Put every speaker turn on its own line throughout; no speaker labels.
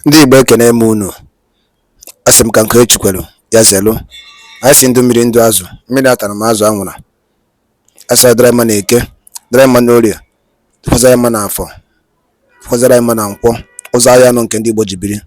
Ndị Igbo ekene m unu. Asị m ka nke echukwelu ya zelu. Anyị si ndụ mmiri ndụ azụ. Mmiri atara m azụ anwụra. Asa dara mma na eke, dara mma na orie, fọzara mma na afọ, fọzara mma na nkwọ. Ụzọ ahịa anọ nke ndị Igbo ji biri.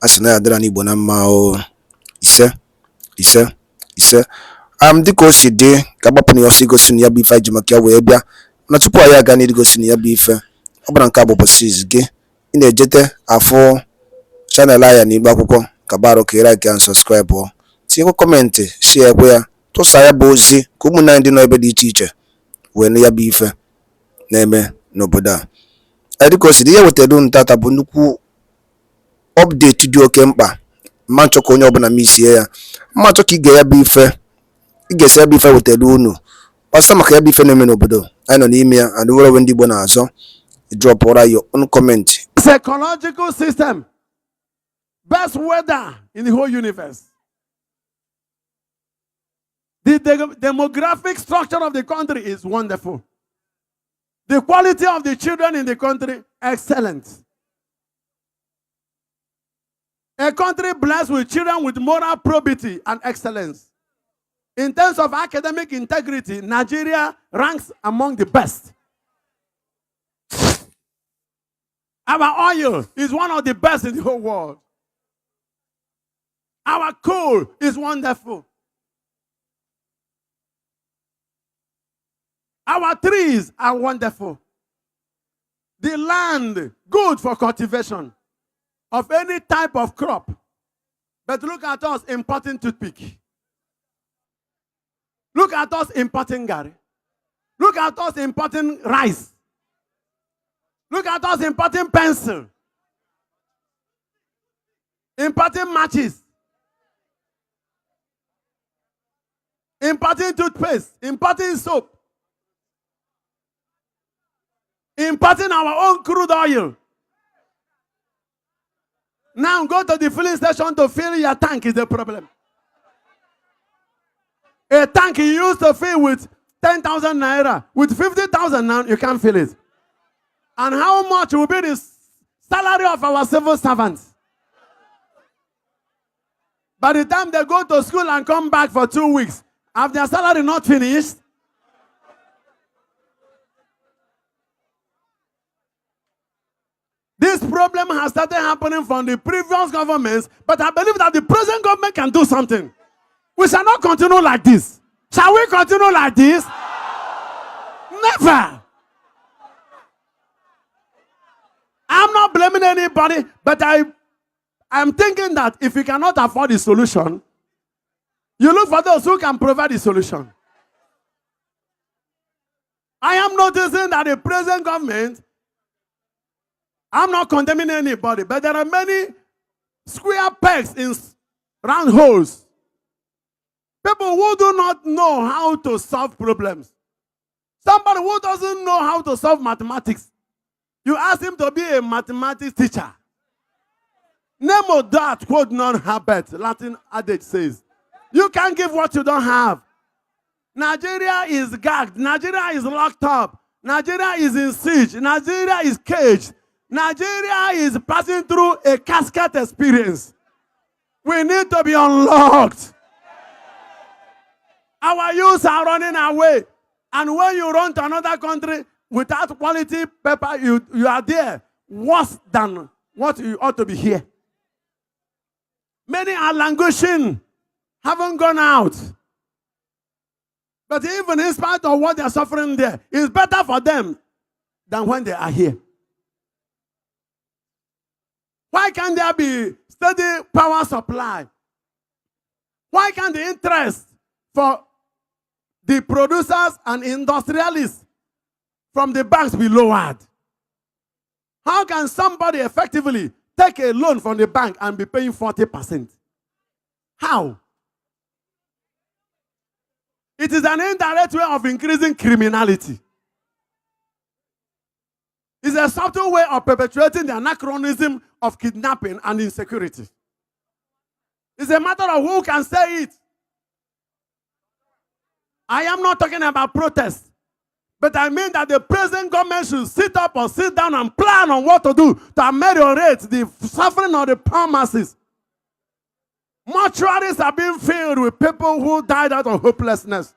Asị na ya dara n'Igbo na mma o. Ise, ise, ise. Dịka o si dị ka agbapụ na ya ọsọ igosi na ya bụ ife anyị ji maka ya wee bịa. Na tupu anyị aga n'igosi na ya bụ ife, ọ bụla nke a bụ ụbọchị izu gị. Ị na-ejete afọ chanel anya n'igbe akwụkwọ ka baro ka ị like and subscribe ọ. Tinyekwa kọmentị, share ekwe ya, tụsa ya bụ ozi ka ụmụnne anyị dị n'ebe dị iche iche wee nụ ya bụ ife na-eme n'obodo a. Dịka o si dị, ihe wetara unu tata bụ nnukwu ọpdeti dị oke mkpa. Mma nchọ ka onye ọbụla misie ya. Mma nchọ ka ị ga ya bụ ife, ị ga-esi ya bụ ife wetara unu gbasa maka ya bụ ife na-eme n'obodo anyị nọ n'ime ya. And were ndị Igbo na-azọ drọpụra your own comment.
Psychological system. Best weather in the whole universe. The demographic structure of the country is wonderful. The quality of the children in the country, excellent. A country blessed with children with moral probity and excellence. In terms of academic integrity, Nigeria ranks among the best. Our oil is one of the best in the whole world. Our coal is wonderful. Our trees are wonderful. The land, good for cultivation of any type of crop. But look at us importing toothpick. Look at us importing gari. Look at us importing rice. Look at us importing pencil. Importing matches. Importing toothpaste, importing soap, importing our own crude oil. Now go to the filling station to fill your tank is the problem. A tank you used to fill with 10,000 naira, with 50,000 now you can't fill it. And how much will be the salary of our civil servants? By the time they go to school and come back for 2 weeks, have their salary not finished? This problem has started happening from the previous governments, but I believe that the present government can do something. We shall not continue like this. Shall we continue like this? Never. I'm not blaming anybody, but I'm thinking that if we cannot afford the solution, you look for those who can provide the solution. I am noticing that the present government, I'm not condemning anybody, but there are many square pegs in round holes. People who do not know how to solve problems. Somebody who doesn't know how to solve mathematics. You ask him to be a mathematics teacher. Nemo dat quod non habet, Latin adage says. You can't give what you don't have. Nigeria is gagged. Nigeria is locked up. Nigeria is in siege. Nigeria is caged. Nigeria is passing through a casket experience. We need to be unlocked. Our youths are running away. And when you run to another country without quality paper, you are there worse than what you ought to be here. Many are languishing, haven't gone out. But even in spite of what they're suffering there, it's better for them than when they are here. Why can't there be steady power supply? Why can't the interest for the producers and industrialists from the banks be lowered? How can somebody effectively take a loan from the bank and be paying 40%? How? It is an indirect way of increasing criminality. It's a subtle way of perpetuating the anachronism of kidnapping and insecurity. It's a matter of who can say it. I am not talking about protest. But I mean that the present government should sit up or sit down and plan on what to do to ameliorate the suffering of the poor masses. Mortuaries are being filled with people who died out of hopelessness.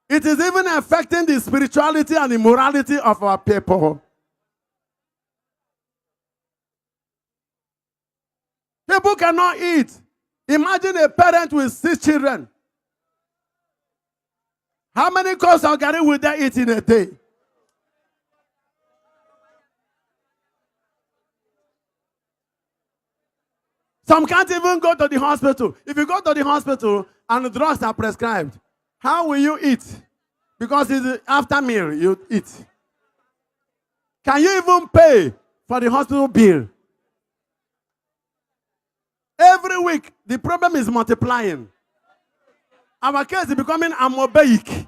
It is even affecting the spirituality and the morality of our people. People cannot eat. Imagine a parent with 6 children. How many cups of garri will they eat in a day? Some can't even go to the hospital. If you go to the hospital and the drugs are prescribed, how will you eat? Because it's after meal you eat. Can you even pay for the hospital bill? Every week, the problem is multiplying. Our case is becoming amoebaic,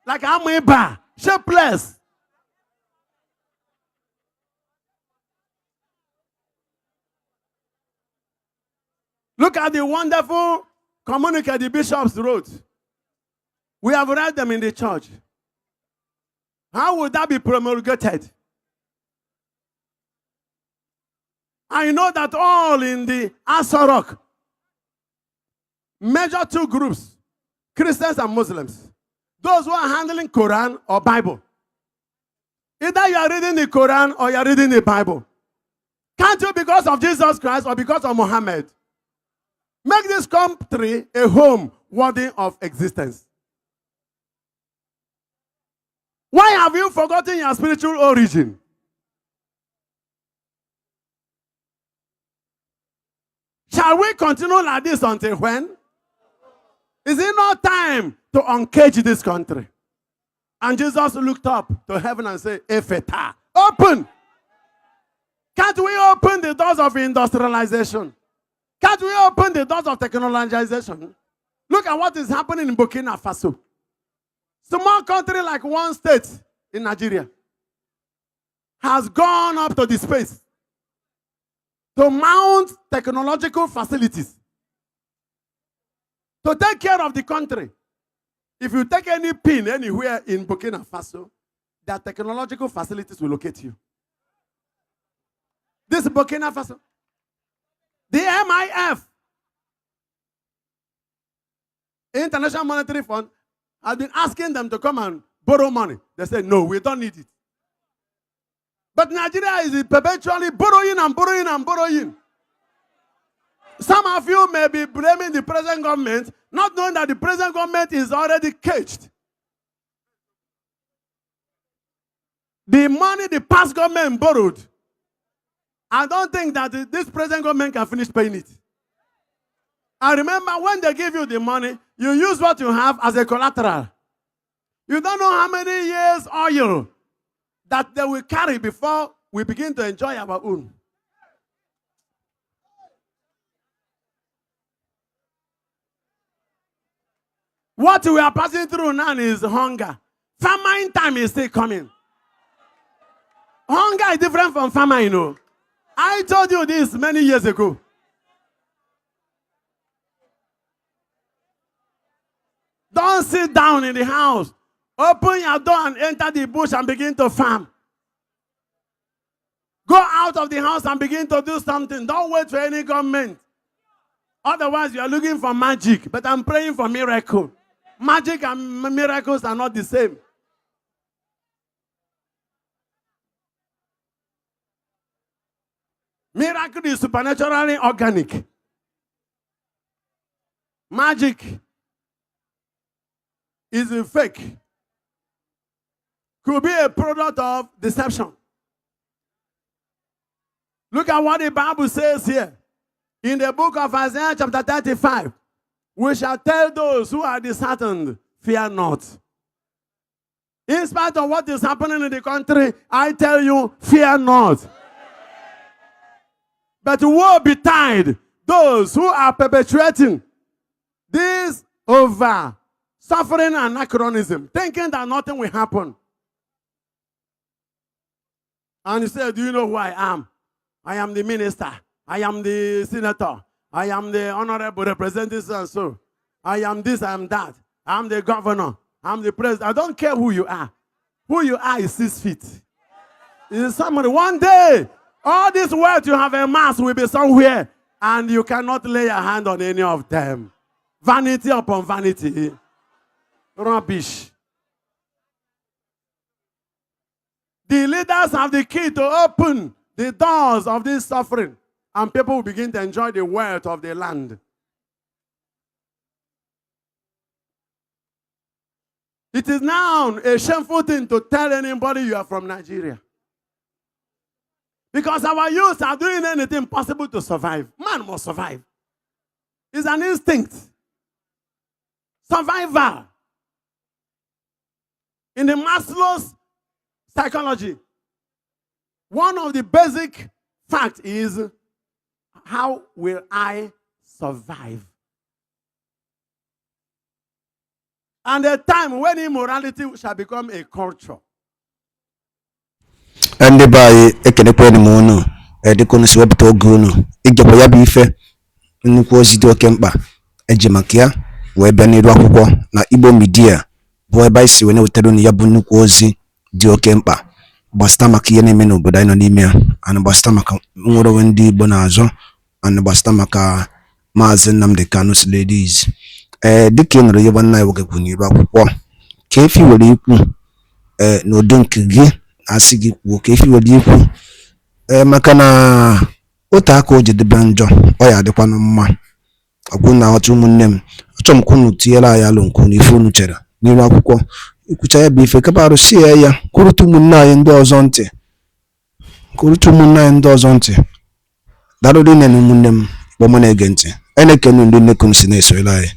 like amoeba, shapeless. Look at the wonderful communique the bishops wrote. We have read them in the church. How would that be promulgated? I know that all in the Asorok, major 2 groups, Christians and Muslims, those who are handling Quran or Bible. Either you are reading the Quran or you are reading the Bible. Can't you, because of Jesus Christ or because of Muhammad, make this country a home worthy of existence? Why have you forgotten your spiritual origin? Shall we continue like this until when? Is it not time to uncage this country? And Jesus looked up to heaven and said, Epheta, open! Can't we open the doors of industrialization? Can't we open the doors of technologization? Look at what is happening in Burkina Faso. Small country like one state in Nigeria has gone up to the space to mount technological facilities to take care of the country. If you take any pin anywhere in Burkina Faso, their technological facilities will locate you. This Burkina Faso, the MIF, International Monetary Fund, has been asking them to come and borrow money. They said, no, we don't need it. But Nigeria is perpetually borrowing and borrowing and borrowing. Some of you may be blaming the present government, not knowing that the present government is already caged. The money the past government borrowed, I don't think that this present government can finish paying it. I remember when they give you the money, you use what you have as a collateral. You don't know how many years oil that they will carry before we begin to enjoy our own. What we are passing through now is hunger. Famine time is still coming. Hunger is different from famine, you know. I told you this many years ago. Don't sit down in the house. Open your door and enter the bush and begin to farm. Go out of the house and begin to do something. Don't wait for any government. Otherwise, you are looking for magic. But I'm praying for miracle. Magic and miracles are not the same. Miracle is supernaturally organic. Magic is a fake. Could be a product of deception. Look at what the Bible says here. In the book of Isaiah chapter 35, we shall tell those who are disheartened, fear not. In spite of what is happening in the country, I tell you, fear not. But woe betide those who are perpetuating this over suffering and anachronism, thinking that nothing will happen. And you say, do you know who I am? I am the minister. I am the senator. I am the honorable representative and so. I am this, I am that. I am the governor. I'm the president. I don't care who you are. Who you are is 6 feet. Is somebody. One day, all this wealth you have amassed will be somewhere, and you cannot lay your hand on any of them. Vanity upon vanity. Rubbish. The leaders have the key to open the doors of this suffering, and people will begin to enjoy the wealth of the land. It is now a shameful thing to tell anybody you are from Nigeria. Because our youth are doing anything possible to survive. Man must survive. It's an instinct. Survival. In the Maslow's psychology, one of the basic facts is, how will I survive? And a time when immorality shall become a culture.
Ndị be anyị ekenekwanụ m unu dịka unu si wepụta oge unu ịgekwa ya bụ ife nnukwu ozi dị oke mkpa eji maka ya wee bịa n'iru akwụkwọ na Igbo Media bụ ebe anyị si wee na-wetara unu ya bụ nnukwu ozi dị oke mkpa gbasịta maka ihe na-eme n'obodo anyị nọ n'ime ya, ana gbasịta maka nwere onwe ndị Igbo na-azọ, ana gbasịta maka Maazị Nnamdi Kanu ladies. Dịka ị nụrụ ihe nwanne anyị wegekwu n'iru akwụkwọ ka efi were ikwu n'udo nke gị asị gị kwuo ka efi were ikwu maka na otu aka o jedebe njọ ọ ya adịkwanụ mma. Ọgwụ na ọtụ ụmụnne m, achọrọ m ka unu tinyere anyị alụ nke unu ife unu chere n'iru akwụkwọ ikwucha ya bụ ife kapa arụsị ya kwurụta ụmụnne anyị ndị ọzọ ntị, kwurụta ụmụnne anyị ndị ọzọ ntị. Daalụ dị nne na ụmụnne m kpọmọ na-ege ntị. Anyị na-ekene ndị nnekunu si na-esoyere anyị.